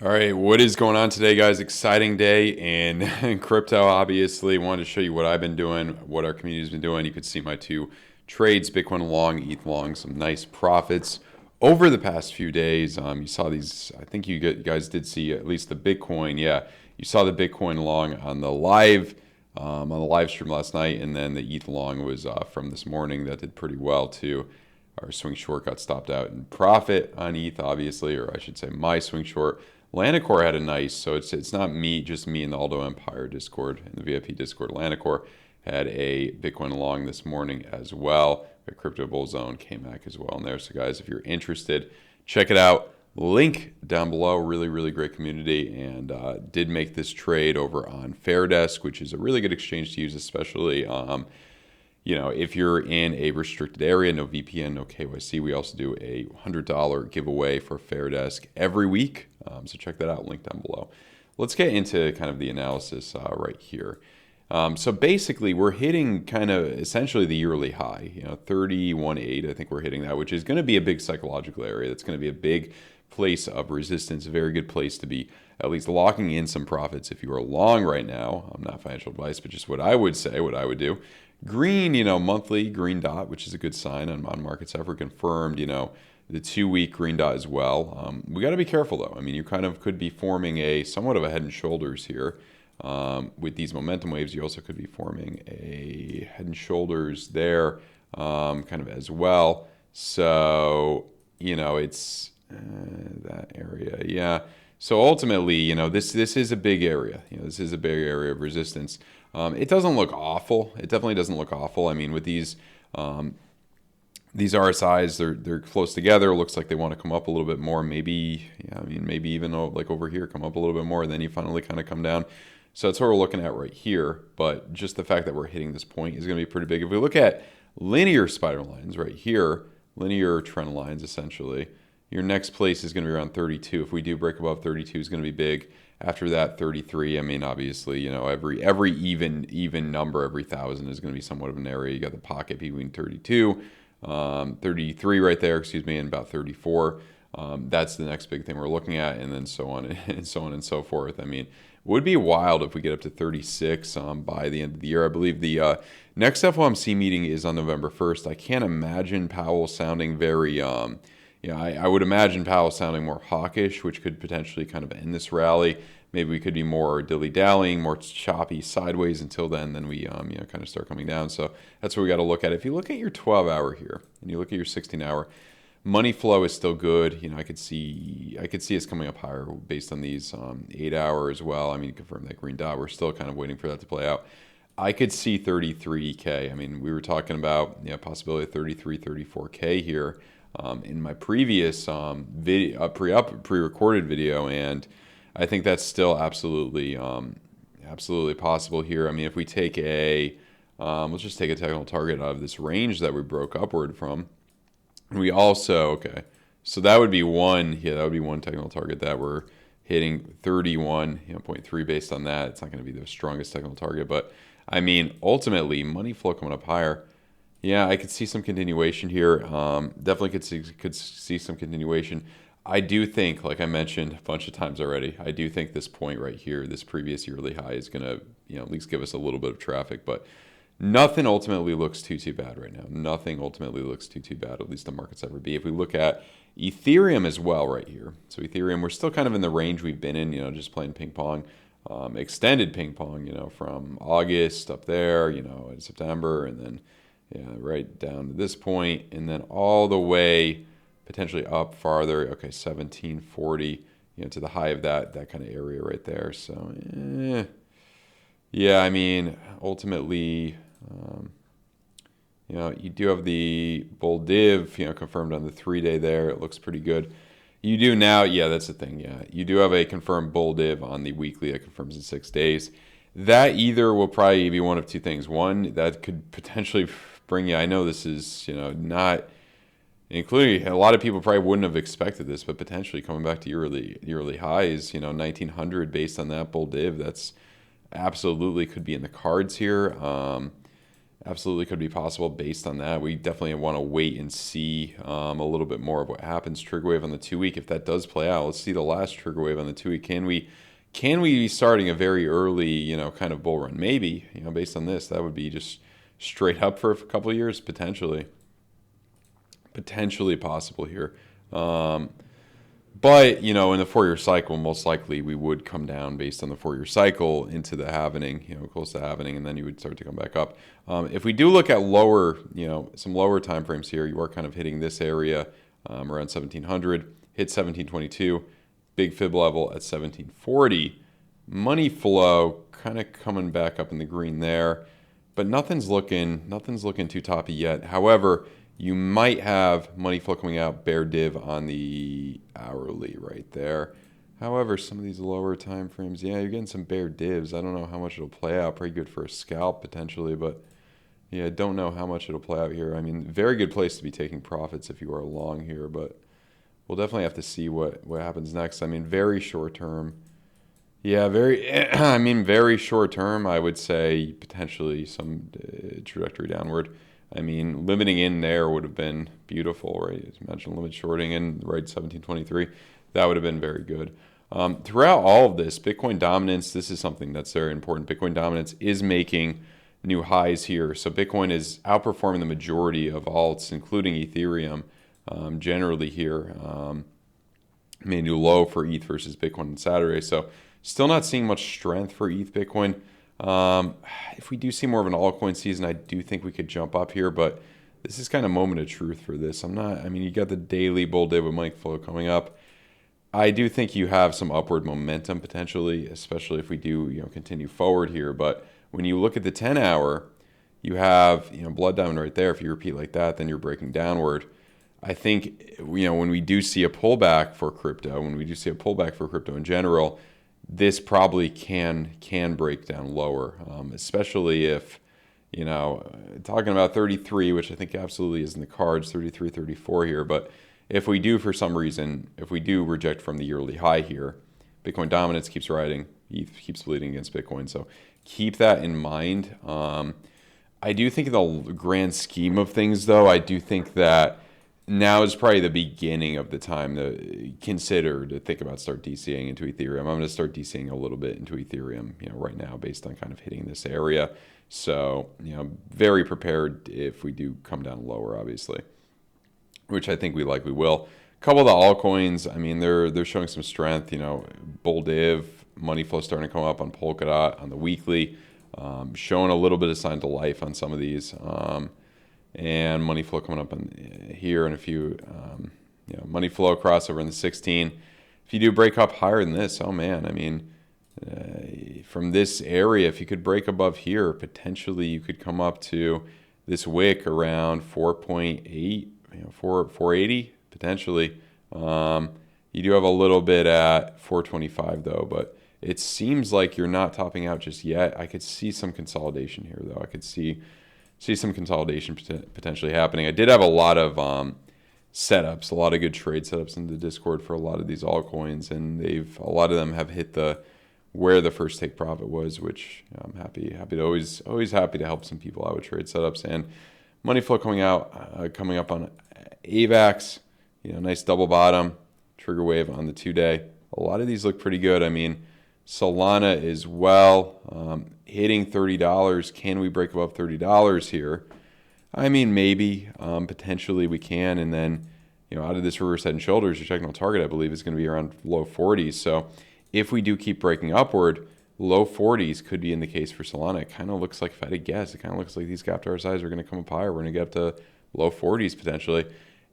All right, what is going on today, guys? Exciting day in crypto, obviously. Wanted to show you what I've been doing, what our community's been doing. You could see my two trades, Bitcoin long, ETH long, some nice profits over the past few days. You saw these, I think you guys did see at least the Bitcoin. Yeah, you saw the Bitcoin long on the live stream last night, and then the ETH long was from this morning. That did pretty well too. Our swing short got stopped out in profit on ETH, obviously, or I should say my swing short. Lanacore had a nice, so it's not me, just me in the Aldo Empire Discord, in the VIP Discord. Lanacore had a Bitcoin long this morning as well. The Crypto Bull Zone came back as well in there. So guys, if you're interested, check it out. Link down below. Really, really great community, and did make this trade over on FAIRDESK, which is a really good exchange to use, especially if you're in a restricted area, no VPN, no KYC. We also do a $100 giveaway for FAIRDESK every week. So check that out, link down below. Let's get into kind of the analysis right here. So basically, we're hitting kind of essentially the yearly high, 31.8. I think we're hitting that, which is going to be a big psychological area. That's going to be a big place of resistance, a very good place to be at least locking in some profits if you are long right now. Not financial advice, but just what I would say, what I would do. Green, monthly green dot, which is a good sign on markets ever confirmed, the 2-week green dot as well. We got to be careful though. I mean, you kind of could be forming a somewhat of a head and shoulders here. With these momentum waves, you also could be forming a head and shoulders there kind of as well. So, it's that area. Yeah. So ultimately, this is a big area. This is a big area of resistance. It doesn't look awful. It definitely doesn't look awful. I mean, with these RSIs, they're close together. It looks like they want to come up a little bit more. Maybe, maybe even like over here, come up a little bit more. And then you finally kind of come down. So that's what we're looking at right here. But just the fact that we're hitting this point is going to be pretty big. If we look at linear spider lines right here, linear trend lines essentially, your next place is going to be around 32. If we do break above 32, is going to be big. After that, 33. I mean, obviously, every even number, every 1,000 is going to be somewhat of an area. You got the pocket between 32, 33 right there, excuse me, and about 34. That's the next big thing we're looking at, and then so on and so on and so forth. I mean, it would be wild if we get up to 36 by the end of the year. I believe the next FOMC meeting is on November 1st. I can't imagine Powell sounding very I would imagine Powell sounding more hawkish, which could potentially kind of end this rally. Maybe we could be more dilly-dallying, more choppy sideways until then we kind of start coming down. So that's what we got to look at. If you look at your 12-hour here and you look at your 16-hour, money flow is still good. I could see us coming up higher based on these 8-hour as well. I mean, confirm that green dot. We're still kind of waiting for that to play out. I could see 33K. I mean, we were talking about possibility of 33, 34K here. In my previous video, pre-recorded video, and I think that's still absolutely possible here. I mean, if we take let's just take a technical target out of this range that we broke upward from. We also, so that would be one technical target that we're hitting 31.3 based on that. It's not going to be the strongest technical target, but I mean, ultimately, money flow coming up higher. Yeah, I could see some continuation here. Definitely could see some continuation. I do think, like I mentioned a bunch of times already, I do think this point right here, this previous yearly high, is going to at least give us a little bit of traffic. But nothing ultimately looks too bad right now. Nothing ultimately looks too bad, at least the markets ever be. If we look at Ethereum as well right here. So Ethereum, we're still kind of in the range we've been in, just playing ping pong. Extended ping pong, from August up there, in September, and then right down to this point, and then all the way potentially up farther. 1740, to the high of that kind of area right there. So, yeah, I mean, ultimately, you do have the bull div, confirmed on the 3-day there. It looks pretty good. You do now, yeah, that's the thing. Yeah, you do have a confirmed bull div on the weekly that confirms in 6 days. That either will probably be one of two things. One, that could potentially bring you, I know this is, not, including a lot of people probably wouldn't have expected this, but potentially coming back to yearly highs, 1900 based on that bull div, that's absolutely could be in the cards here. absolutely could be possible based on that. We definitely want to wait and see a little bit more of what happens. Trigger wave on the 2-week, if that does play out, let's see the last trigger wave on the 2-week. Can we be starting a very early, kind of bull run? Maybe, based on this, that would be just straight up for a couple of years, potentially possible here. But, in the 4-year cycle, most likely we would come down based on the 4-year cycle into the halvening, close to halvening, and then you would start to come back up. If we do look at lower, some lower time frames here, you are kind of hitting this area around 1700, hit 1722, big fib level at 1740. Money flow kind of coming back up in the green there, but nothing's looking too toppy yet. However, you might have money flow coming out, bear div on the hourly right there. However, some of these lower time frames, yeah, you're getting some bear divs. I don't know how much it'll play out. Pretty good for a scalp potentially, but yeah, I don't know how much it'll play out here. I mean, very good place to be taking profits if you are long here, but we'll definitely have to see what happens next. I mean, very short term. Yeah, very short term, I would say potentially some trajectory downward. I mean, limiting in there would have been beautiful, right? Imagine limit shorting in right 1723. That would have been very good. Throughout all of this, Bitcoin dominance, this is something that's very important. Bitcoin dominance is making new highs here. So Bitcoin is outperforming the majority of alts, including Ethereum, generally here. Made a new low for ETH versus Bitcoin on Saturday. So still not seeing much strength for ETH Bitcoin. If we do see more of an altcoin season, I do think we could jump up here, but this is kind of moment of truth for this. You got the daily bull day with money flow coming up. I do think you have some upward momentum potentially, especially if we do, continue forward here. But when you look at the 10-hour, you have, blood diamond right there. If you repeat like that, then you're breaking downward. I think, when we do see a pullback for crypto, in general, this probably can break down lower, especially if, talking about 33, which I think absolutely is in the cards, 33, 34 here. But if we do, for some reason, reject from the yearly high here, Bitcoin dominance keeps riding, ETH keeps bleeding against Bitcoin. So keep that in mind. I do think in the grand scheme of things, though, I do think that now is probably the beginning of the time to think about start DCAing into Ethereum. I'm going to start DCAing a little bit into Ethereum, right now based on kind of hitting this area. So, very prepared if we do come down lower, obviously, which I think we likely will. A couple of the altcoins, I mean, they're showing some strength. Bull div, money flow starting to come up on Polkadot on the weekly, showing a little bit of sign to life on some of these. And money flow coming up here in a few, money flow crossover in the 16. If you do break up higher than this, oh man, I mean, from this area, if you could break above here, potentially you could come up to this wick around 4.8, 480 potentially. You do have a little bit at 425 though, but it seems like you're not topping out just yet. I could see some consolidation here though. I could see some consolidation potentially happening. I did have a lot of setups, a lot of good trade setups in the Discord for a lot of these altcoins, and a lot of them have hit where the first take profit was, which I'm happy to always happy to help some people out with trade setups. And money flow coming up on AVAX, nice double bottom, trigger wave on the 2-day. A lot of these look pretty good. I mean, Solana as well, hitting $30. Can we break above $30 here? I mean, maybe, potentially we can. And then, out of this reverse head and shoulders, your technical target, I believe, is going to be around low 40s. So if we do keep breaking upward, low 40s could be in the case for Solana. It kind of looks like, if I had to guess, it kind of looks like these gap to RSIs are going to come up higher. We're going to get up to low 40s potentially.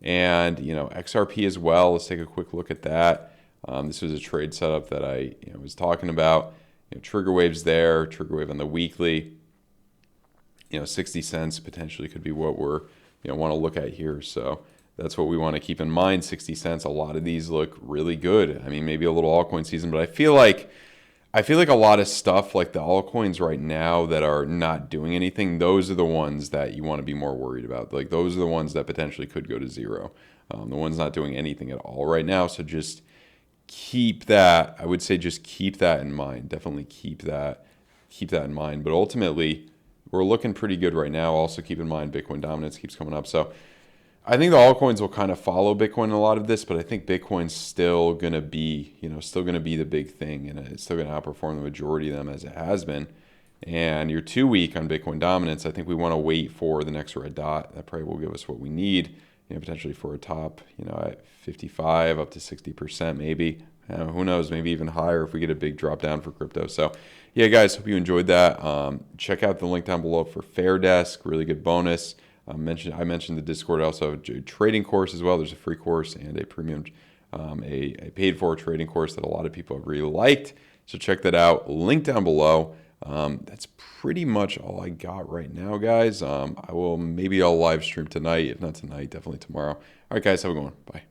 And, XRP as well. Let's take a quick look at that. This was a trade setup that I was talking about. Trigger waves there, trigger wave on the weekly. 60 cents potentially could be what we're want to look at here. So that's what we want to keep in mind. 60 cents. A lot of these look really good. I mean, maybe a little altcoin season, but I feel like a lot of stuff like the altcoins right now that are not doing anything, those are the ones that you want to be more worried about. Like those are the ones that potentially could go to zero. The ones not doing anything at all right now. So just keep that. I would say just keep that in mind. Definitely keep that in mind. But ultimately, we're looking pretty good right now. Also, keep in mind Bitcoin dominance keeps coming up. So I think the altcoins will kind of follow Bitcoin in a lot of this, but I think Bitcoin's still gonna be, still gonna be the big thing, and it's still gonna outperform the majority of them as it has been. And you're too weak on Bitcoin dominance. I think we want to wait for the next red dot. That probably will give us what we need, potentially for a top, at 55 up to 60% maybe. Who knows? Maybe even higher if we get a big drop down for crypto. So, yeah, guys, hope you enjoyed that. Check out the link down below for FAIRDESK. Really good bonus. I mentioned the Discord. I also have a trading course as well. There's a free course and a premium, a paid for trading course that a lot of people have really liked. So check that out. Link down below. That's pretty much all I got right now, guys. Maybe I'll live stream tonight. If not tonight, definitely tomorrow. All right, guys, have a good one. Bye.